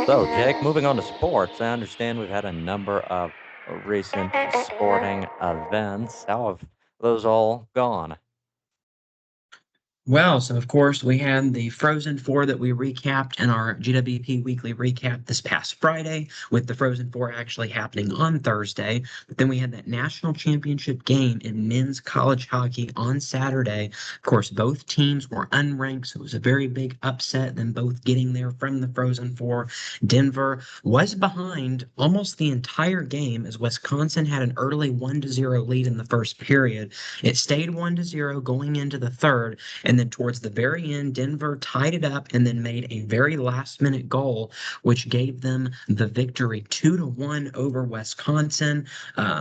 A: So, Jake, moving on to sports, I understand we've had a number of recent sporting events. How have those all gone?
B: Well, so of course we had the Frozen Four that we recapped in our GWP weekly recap this past Friday, with the Frozen Four actually happening on Thursday. But then we had that national championship game in men's college hockey on Saturday. Of course, both teams were unranked, so it was a very big upset, them both getting there from the Frozen Four. Denver was behind almost the entire game as Wisconsin had an early 1-0 lead in the first period. It stayed 1-0 going into the third, and then towards the very end, Denver tied it up and then made a very last minute goal, which gave them the victory 2-1 over Wisconsin.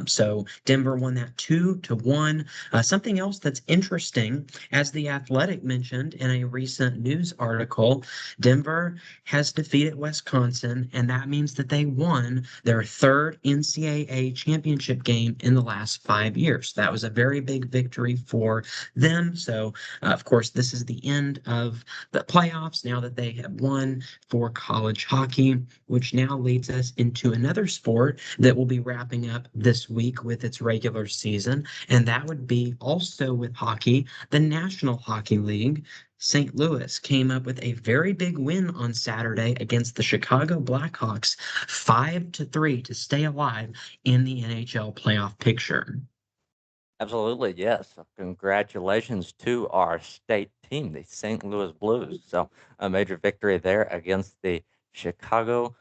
B: So Denver won that 2-1. Something else that's interesting, as The Athletic mentioned in a recent news article, Denver has defeated Wisconsin, and that means that they won their third NCAA championship game in the last 5 years. That was a very big victory for them. So, of course, course, this is the end of the playoffs now that they have won for college hockey, which now leads us into another sport that will be wrapping up this week with its regular season, and that would be also with hockey, the National Hockey League. St. Louis came up with a very big win on Saturday against the Chicago Blackhawks, 5-3 to stay alive in the NHL playoff picture.
A: Absolutely, yes. So congratulations to our state team, the St. Louis Blues. So a major victory there against the Chicago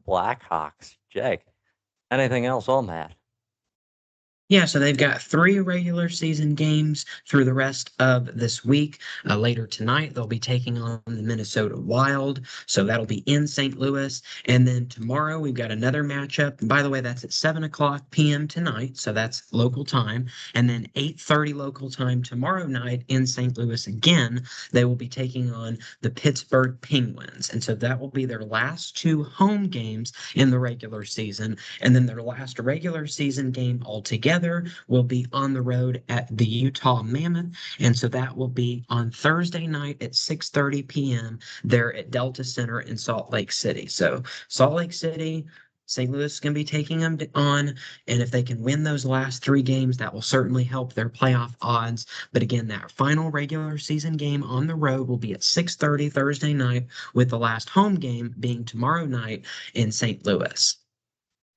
A: Blackhawks. Jake, anything else on that?
B: Yeah, so they've got three regular season games through the rest of this week. Later tonight, they'll be taking on the Minnesota Wild. So that'll be in St. Louis. And then tomorrow, we've got another matchup. And by the way, that's at 7 o'clock p.m. tonight. So that's local time. And then 8:30 local time tomorrow night in St. Louis again, they will be taking on the Pittsburgh Penguins. And so that will be their last two home games in the regular season. And then their last regular season game altogether will be on the road at the Utah Mammoth. And so that will be on Thursday night at 6:30 p.m. there at Delta Center in Salt Lake City. So Salt Lake City, St. Louis is going to be taking them on. And if they can win those last three games, that will certainly help their playoff odds. But again, that final regular season game on the road will be at 6:30 Thursday night, with the last home game being tomorrow night in St. Louis.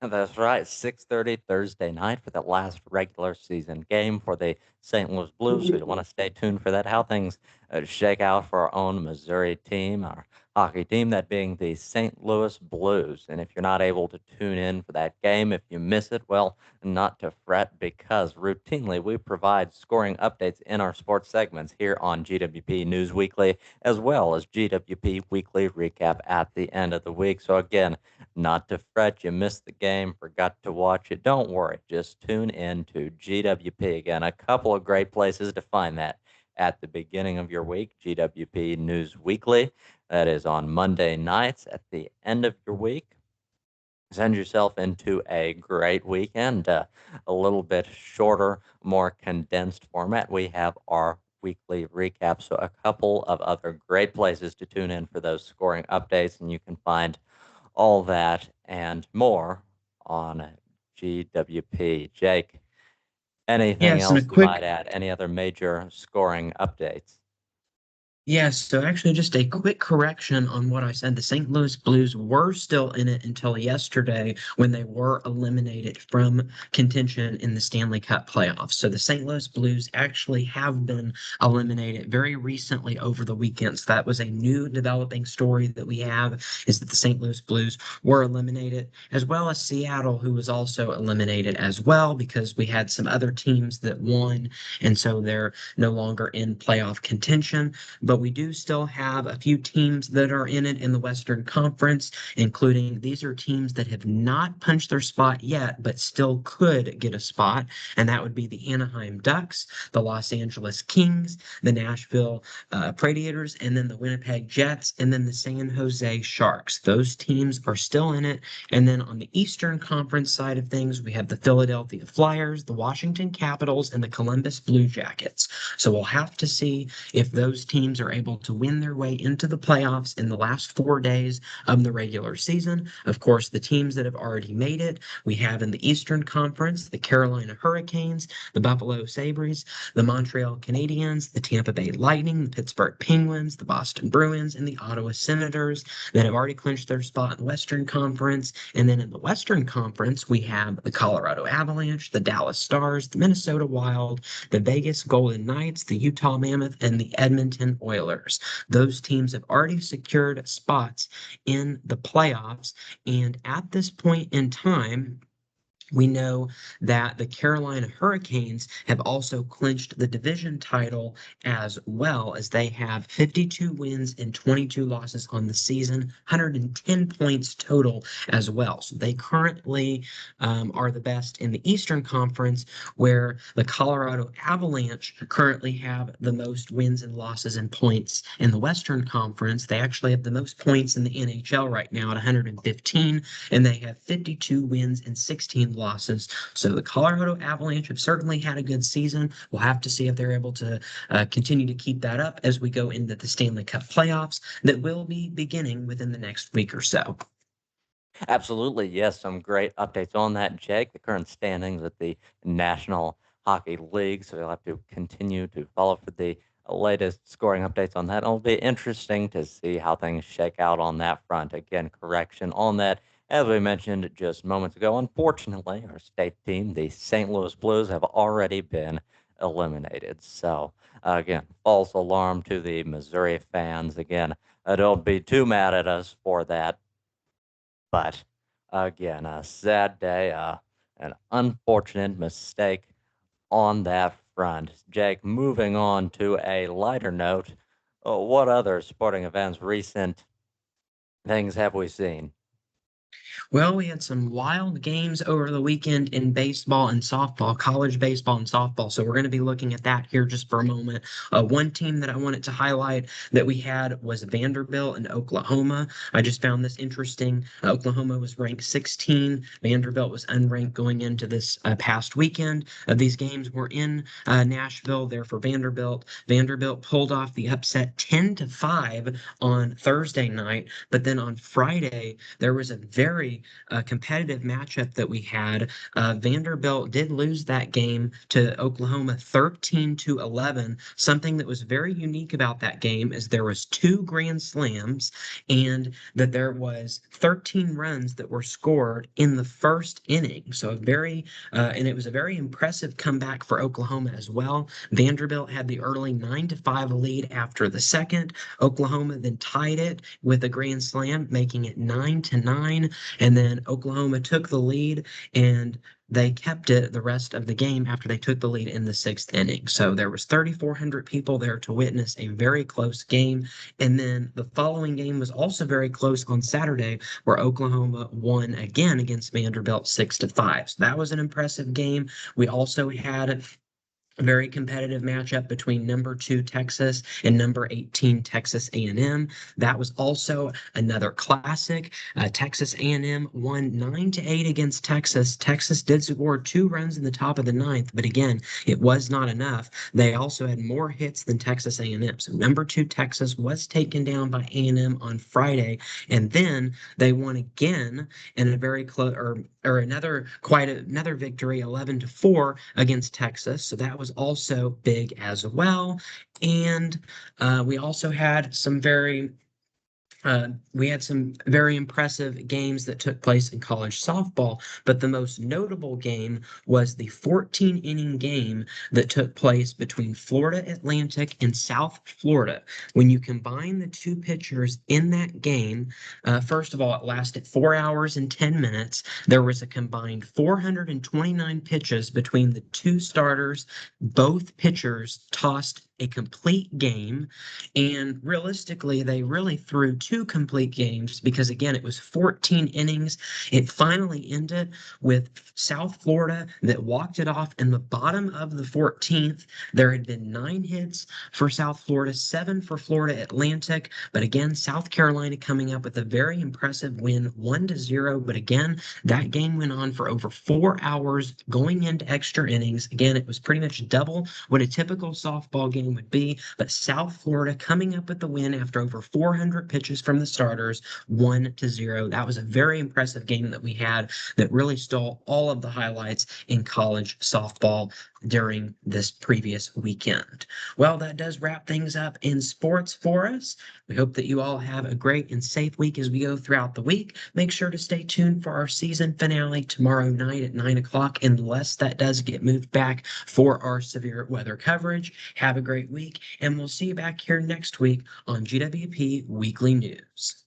A: That's right, 6:30 Thursday night for the last regular season game for the St. Louis Blues. So you want to stay tuned for that. How things shake out for our own Missouri team, our hockey team, that being the St. Louis Blues. And if you're not able to tune in for that game, if you miss it, well, not to fret, because routinely we provide scoring updates in our sports segments here on GWP News Weekly, as well as GWP Weekly Recap at the end of the week. So again, not to fret, you missed the game, forgot to watch it. Don't worry, just tune in to GWP. Again, a couple of great places to find that at the beginning of your week. GWP News Weekly, that is on Monday nights at the end of your week. Send yourself into a great weekend, a little bit shorter, more condensed format. We have our weekly recap, so a couple of other great places to tune in for those scoring updates, and you can find all that and more on GWP. Jake, anything
B: Yes, and a
A: else you might
B: quick
A: add? Any other major scoring updates?
B: Yes, so actually, just a quick correction on what I said. The St. Louis Blues were still in it until yesterday when they were eliminated from contention in the Stanley Cup playoffs. So the St. Louis Blues actually have been eliminated very recently over the weekend. So that was a new developing story that we have, is that the St. Louis Blues were eliminated, as well as Seattle, who was also eliminated as well, because we had some other teams that won, and so they're no longer in playoff contention. But we do still have a few teams that are in it in the Western Conference, including these are teams that have not punched their spot yet, but still could get a spot. And that would be the Anaheim Ducks, the Los Angeles Kings, the Nashville Predators, and then the Winnipeg Jets, and then the San Jose Sharks. Those teams are still in it. And then on the Eastern Conference side of things, we have the Philadelphia Flyers, the Washington Capitals, and the Columbus Blue Jackets. So we'll have to see if those teams are able to win their way into the playoffs in the last 4 days of the regular season. Of course, the teams that have already made it, we have in the Eastern Conference, the Carolina Hurricanes, the Buffalo Sabres, the Montreal Canadiens, the Tampa Bay Lightning, the Pittsburgh Penguins, the Boston Bruins, and the Ottawa Senators that have already clinched their spot in the Western Conference. And then in the Western Conference, we have the Colorado Avalanche, the Dallas Stars, the Minnesota Wild, the Vegas Golden Knights, the Utah Mammoth, and the Edmonton Oilers. Those teams have already secured spots in the playoffs. And at this point in time, we know that the Carolina Hurricanes have also clinched the division title, as well as they have 52 wins and 22 losses on the season, 110 points total as well. So they currently are the best in the Eastern Conference, where the Colorado Avalanche currently have the most wins and losses and points in the Western Conference. They actually have the most points in the NHL right now at 115, and they have 52 wins and 16 losses. So the Colorado Avalanche have certainly had a good season. We'll have to see if they're able to continue to keep that up as we go into the Stanley Cup playoffs that will be beginning within the next week or so.
A: Absolutely, yes. Some great updates on that, Jake. The current standings at the National Hockey League. So you'll have to continue to follow for the latest scoring updates on that. It'll be interesting to see how things shake out on that front. Again, correction on that. As we mentioned just moments ago, unfortunately, our state team, the St. Louis Blues, have already been eliminated. So, again, false alarm to the Missouri fans. Again, don't be too mad at us for that. But again, a sad day, an unfortunate mistake on that front. Jake, moving on to a lighter note, what other sporting events, recent things have we seen?
B: Well, we had some wild games over the weekend in baseball and softball, college baseball and softball. So we're going to be looking at that here just for a moment. One team that I wanted to highlight that we had was Vanderbilt and Oklahoma. I just found this interesting. Oklahoma was ranked 16. Vanderbilt was unranked going into this past weekend. These games were in Nashville there for Vanderbilt. Vanderbilt pulled off the upset 10-5 on Thursday night, but then on Friday, there was a very competitive matchup that we had. Vanderbilt did lose that game to Oklahoma 13-11. Something that was very unique about that game is there was two grand slams and that there was 13 runs that were scored in the first inning. So and it was a very impressive comeback for Oklahoma as well. Vanderbilt had the early 9-5 lead after the second. Oklahoma then tied it with a grand slam, making it 9-9. And then Oklahoma took the lead and they kept it the rest of the game after they took the lead in the sixth inning. So there was 3,400 people there to witness a very close game. And then the following game was also very close on Saturday, where Oklahoma won again against Vanderbilt 6-5. So that was an impressive game. We also had very competitive matchup between number 2 Texas and number 18 Texas A&M. That was also another classic. Texas A&M won 9-8 against Texas. Texas did score 2 runs in the top of the ninth, but again, it was not enough. They also had more hits than Texas A&M. So number 2 Texas was taken down by A&M on Friday, and then they won again in a very close or another victory, 11-4 against Texas. So that was also big as well. And we also had some very impressive games that took place in college softball, but the most notable game was the 14-inning game that took place between Florida Atlantic and South Florida. When you combine the two pitchers in that game, first of all, it lasted 4 hours and 10 minutes. There was a combined 429 pitches between the two starters. Both pitchers tossed a complete game, and realistically, they really threw two complete games because, again, it was 14 innings. It finally ended with South Florida that walked it off in the bottom of the 14th. There had been 9 hits for South Florida, 7 for Florida Atlantic. But again, South Carolina coming up with a very impressive win, 1-0. But again, that game went on for over 4 hours going into extra innings. Again, it was pretty much double what a typical softball game would be. But South Florida coming up with the win after over 400 pitches from the starters, 1-0. That was a very impressive game that we had that really stole all of the highlights in college softball during this previous weekend. Well, that does wrap things up in sports for us. We hope that you all have a great and safe week as we go throughout the week. Make sure to stay tuned for our season finale tomorrow night at 9 o'clock, unless that does get moved back for our severe weather coverage. Have a great week, and we'll see you back here next week on GWP Weekly News.